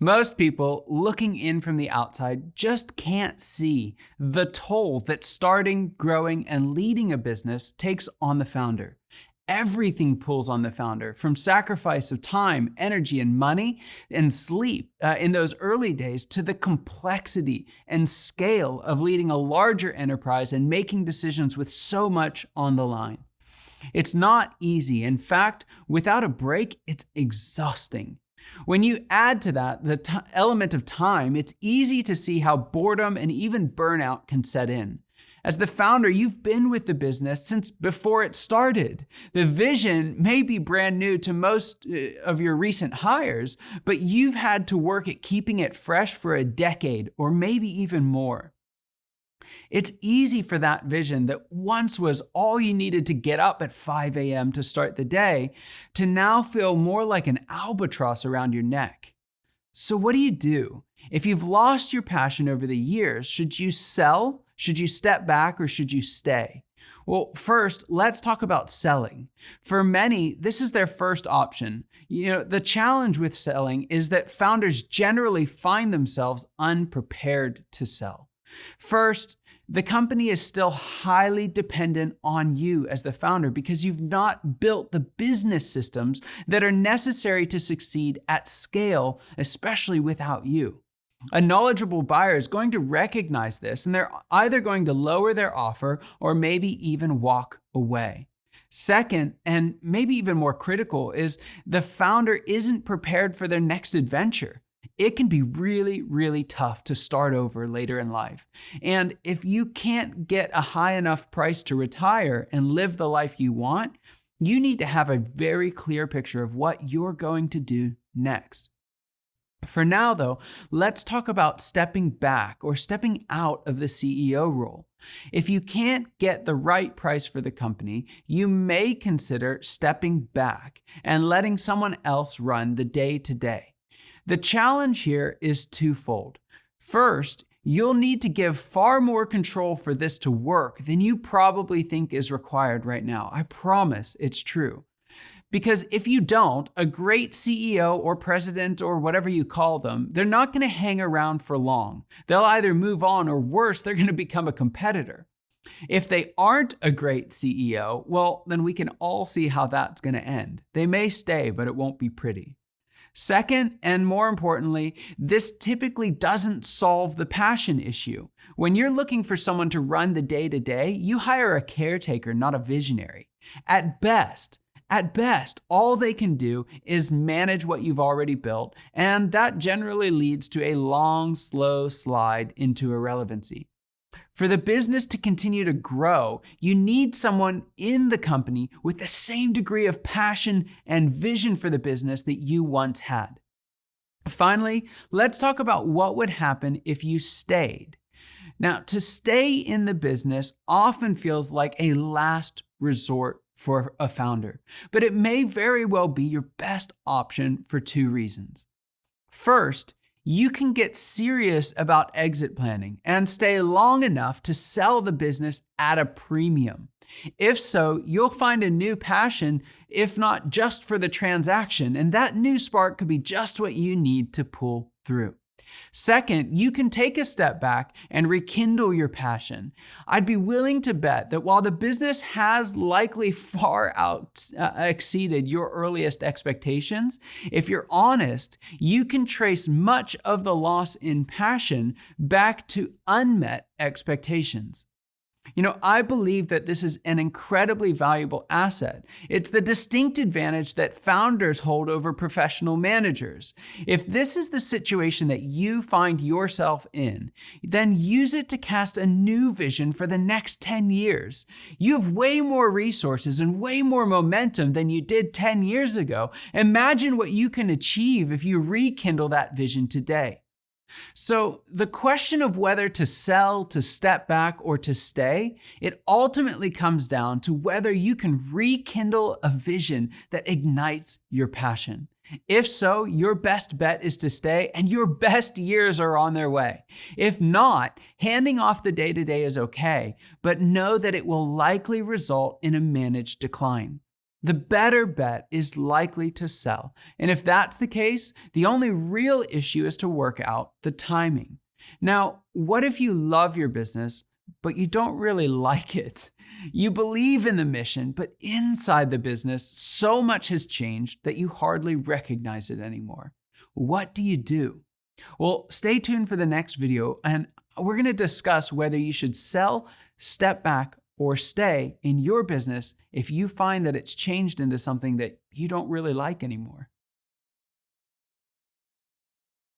Most people looking in from the outside just can't see the toll that starting, growing, and leading a business takes on the founder. Everything pulls on the founder, from sacrifice of time, energy, and money and sleep in those early days to the complexity and scale of leading a larger enterprise and making decisions with so much on the line. It's not easy. In fact, without a break, it's exhausting. When you add to that the element of time, it's easy to see how boredom and even burnout can set in. As the founder, you've been with the business since before it started. The vision may be brand new to most of your recent hires, but you've had to work at keeping it fresh for a decade or maybe even more. It's easy for that vision that once was all you needed to get up at 5 a.m. to start the day to now feel more like an albatross around your neck. So what do you do? If you've lost your passion over the years, should you sell? Should you step back, or should you stay? Well, first, let's talk about selling. For many, this is their first option. The challenge with selling is that founders generally find themselves unprepared to sell. First, the company is still highly dependent on you as the founder because you've not built the business systems that are necessary to succeed at scale, especially without you. A knowledgeable buyer is going to recognize this, and they're either going to lower their offer or maybe even walk away. Second, and maybe even more critical, is the founder isn't prepared for their next adventure. It can be really, really tough to start over later in life. And if you can't get a high enough price to retire and live the life you want, you need to have a very clear picture of what you're going to do next. For now, though, let's talk about stepping back or stepping out of the CEO role. If you can't get the right price for the company, you may consider stepping back and letting someone else run the day-to-day. The challenge here is twofold. First, you'll need to give far more control for this to work than you probably think is required right now. I promise it's true. Because if you don't, a great CEO or president or whatever you call them, they're not going to hang around for long. They'll either move on or worse, they're going to become a competitor. If they aren't a great CEO, well, then we can all see how that's going to end. They may stay, but it won't be pretty. Second, and more importantly, this typically doesn't solve the passion issue. When you're looking for someone to run the day-to-day, you hire a caretaker, not a visionary. At best, all they can do is manage what you've already built, and that generally leads to a long, slow slide into irrelevancy. For the business to continue to grow, you need someone in the company with the same degree of passion and vision for the business that you once had. Finally, let's talk about what would happen if you stayed. Now, to stay in the business often feels like a last resort for a founder, but it may very well be your best option for two reasons. First, you can get serious about exit planning and stay long enough to sell the business at a premium. If so, you'll find a new passion, if not just for the transaction, and that new spark could be just what you need to pull through. Second, you can take a step back and rekindle your passion. I'd be willing to bet that while the business has likely far exceeded your earliest expectations, if you're honest, you can trace much of the loss in passion back to unmet expectations. I believe that this is an incredibly valuable asset. It's the distinct advantage that founders hold over professional managers. If this is the situation that you find yourself in, then use it to cast a new vision for the next 10 years. You have way more resources and way more momentum than you did 10 years ago. Imagine what you can achieve if you rekindle that vision today. So the question of whether to sell, to step back, or to stay, it ultimately comes down to whether you can rekindle a vision that ignites your passion. If so, your best bet is to stay, and your best years are on their way. If not, handing off the day-to-day is okay, but know that it will likely result in a managed decline. the better bet is likely to sell. And if that's the case, the only real issue is to work out the timing. Now, what if you love your business, but you don't really like it? You believe in the mission, but inside the business, so much has changed that you hardly recognize it anymore. What do you do? Well, stay tuned for the next video, and we're going to discuss whether you should sell, step back, or stay in your business if you find that it's changed into something that you don't really like anymore.